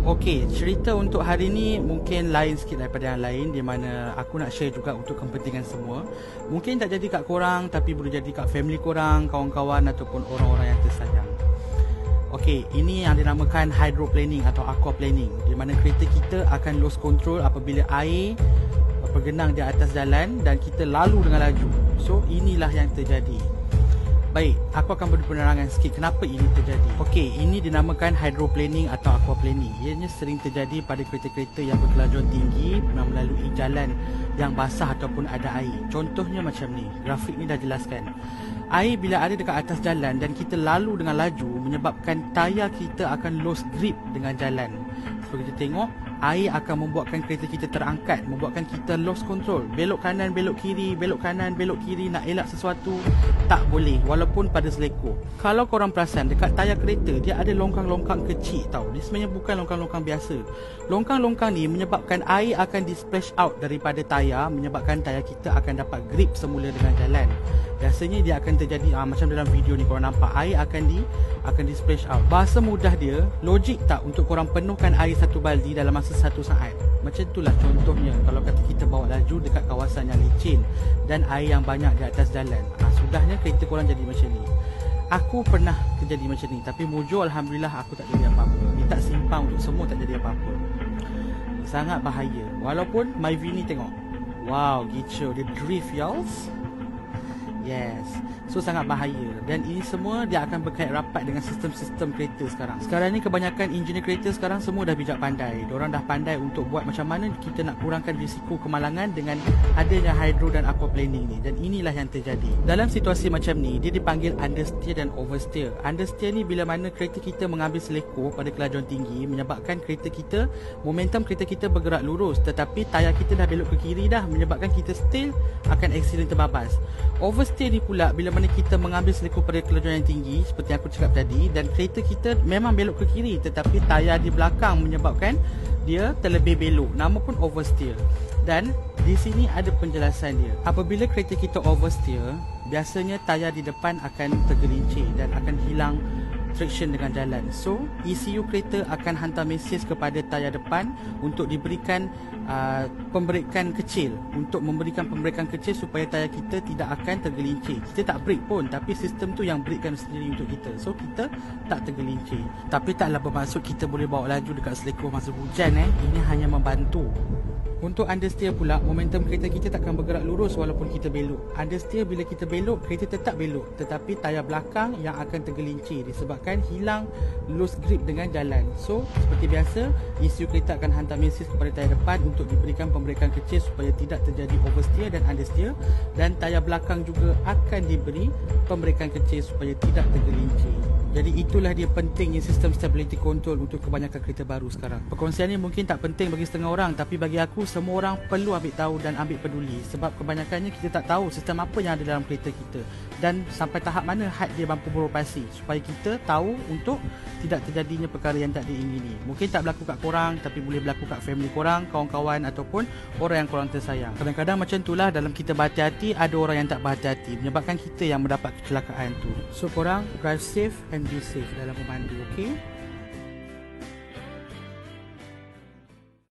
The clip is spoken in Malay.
Okey, cerita untuk hari ni mungkin lain sikit daripada yang lain, di mana aku nak share juga untuk kepentingan semua. Mungkin tak jadi kat korang, tapi boleh jadi kat family korang, kawan-kawan ataupun orang-orang yang tersayang. Okey, ini yang dinamakan hydroplaning atau aquaplaning, di mana kereta kita akan lose control apabila air bergenang di atas jalan dan kita lalu dengan laju. So, inilah yang terjadi. Baik, aku akan beri penerangan sikit kenapa ini terjadi. Okey, ini dinamakan hydroplaning atau aquaplaning. Ianya sering terjadi pada kereta-kereta yang berkelajuan tinggi melalui jalan yang basah ataupun ada air. Contohnya macam ni, grafik ni dah jelaskan. Air bila ada dekat atas jalan dan kita lalu dengan laju menyebabkan tayar kita akan lose grip dengan jalan. So kita tengok, air akan membuatkan kereta kita terangkat, membuatkan kita lost control. Belok kanan, belok kiri, belok kanan, belok kiri, nak elak sesuatu tak boleh walaupun pada selekor. Kalau korang perasan dekat tayar kereta dia ada longkang-longkang kecil tau. Dia sebenarnya bukan longkang-longkang biasa. Longkang-longkang ni menyebabkan air akan di-splash out daripada tayar, menyebabkan tayar kita akan dapat grip semula dengan jalan. Biasanya dia akan terjadi macam dalam video ni korang nampak, air akan di splash out. Bahasa mudah dia, logik tak untuk korang penuhkan air satu baldi dalam masa 1 saat? Macam itulah contohnya kalau kata kita bawa laju dekat kawasan yang licin dan air yang banyak di atas jalan. Sudahnya kereta korang jadi macam ni. Aku pernah terjadi macam ni, tapi mujur alhamdulillah aku tak jadi apa-apa. Minta simpang untuk semua tak jadi apa-apa. Sangat bahaya. Walaupun Myvi ni tengok, wow, gitu dia drift y'alls. Yes. So sangat bahaya. Dan ini semua dia akan berkait rapat dengan sistem-sistem kereta sekarang. Sekarang ni kebanyakan engineer kereta sekarang semua dah bijak pandai. Diorang dah pandai untuk buat macam mana kita nak kurangkan risiko kemalangan dengan adanya hydro dan aquaplaning ni. Dan inilah yang terjadi. Dalam situasi macam ni, dia dipanggil understeer dan oversteer. Understeer ni bila mana kereta kita mengambil selekor pada kelajuan tinggi, menyebabkan kereta kita, momentum kereta kita bergerak lurus, tetapi tayar kita dah belok ke kiri dah, menyebabkan kita still akan accident terbabas. Oversteer ni pula bila mana kita mengambil selekor pada kelajuan yang tinggi, seperti yang aku cakap tadi, dan kereta kita memang belok ke kiri, tetapi tayar di belakang menyebabkan dia terlebih belok. Nama pun oversteer. Dan di sini ada penjelasan dia. Apabila kereta kita oversteer, biasanya tayar di depan akan tergelincir dan akan hilang traction dengan jalan. So, ECU kereta akan hantar mesej kepada tayar depan untuk diberikan pemberikan kecil, untuk memberikan pemberikan kecil supaya tayar kita tidak akan tergelincir. Kita tak brake pun, tapi sistem tu yang brakekan sendiri untuk kita. So, kita tak tergelincir. Tapi taklah bermaksud kita boleh bawa laju dekat selekor masa hujan. Ini hanya membantu. Untuk understeer pula, momentum kereta kita takkan bergerak lurus walaupun kita belok. Understeer bila kita belok, kereta tetap belok, tetapi tayar belakang yang akan tergelincir disebabkan hilang loose grip dengan jalan. So, seperti biasa, ECU kereta akan hantar mesej kepada tayar depan untuk diberikan pemberikan kecil supaya tidak terjadi oversteer dan understeer, dan tayar belakang juga akan diberi pemberikan kecil supaya tidak tergelincir. Jadi itulah dia pentingnya sistem stability control untuk kebanyakan kereta baru sekarang. Perkongsian ni mungkin tak penting bagi setengah orang, tapi bagi aku semua orang perlu ambil tahu dan ambil peduli, sebab kebanyakannya kita tak tahu sistem apa yang ada dalam kereta kita dan sampai tahap mana had dia mampu beroperasi, supaya kita tahu untuk tidak terjadinya perkara yang tak diingini. Mungkin tak berlaku kat korang, tapi boleh berlaku kat family korang, kawan-kawan ataupun orang yang korang tersayang. Kadang-kadang macam itulah, dalam kita berhati-hati ada orang yang tak berhati-hati, menyebabkan kita yang mendapat kecelakaan tu. So korang drive safe and be safe dalam memandu, okay?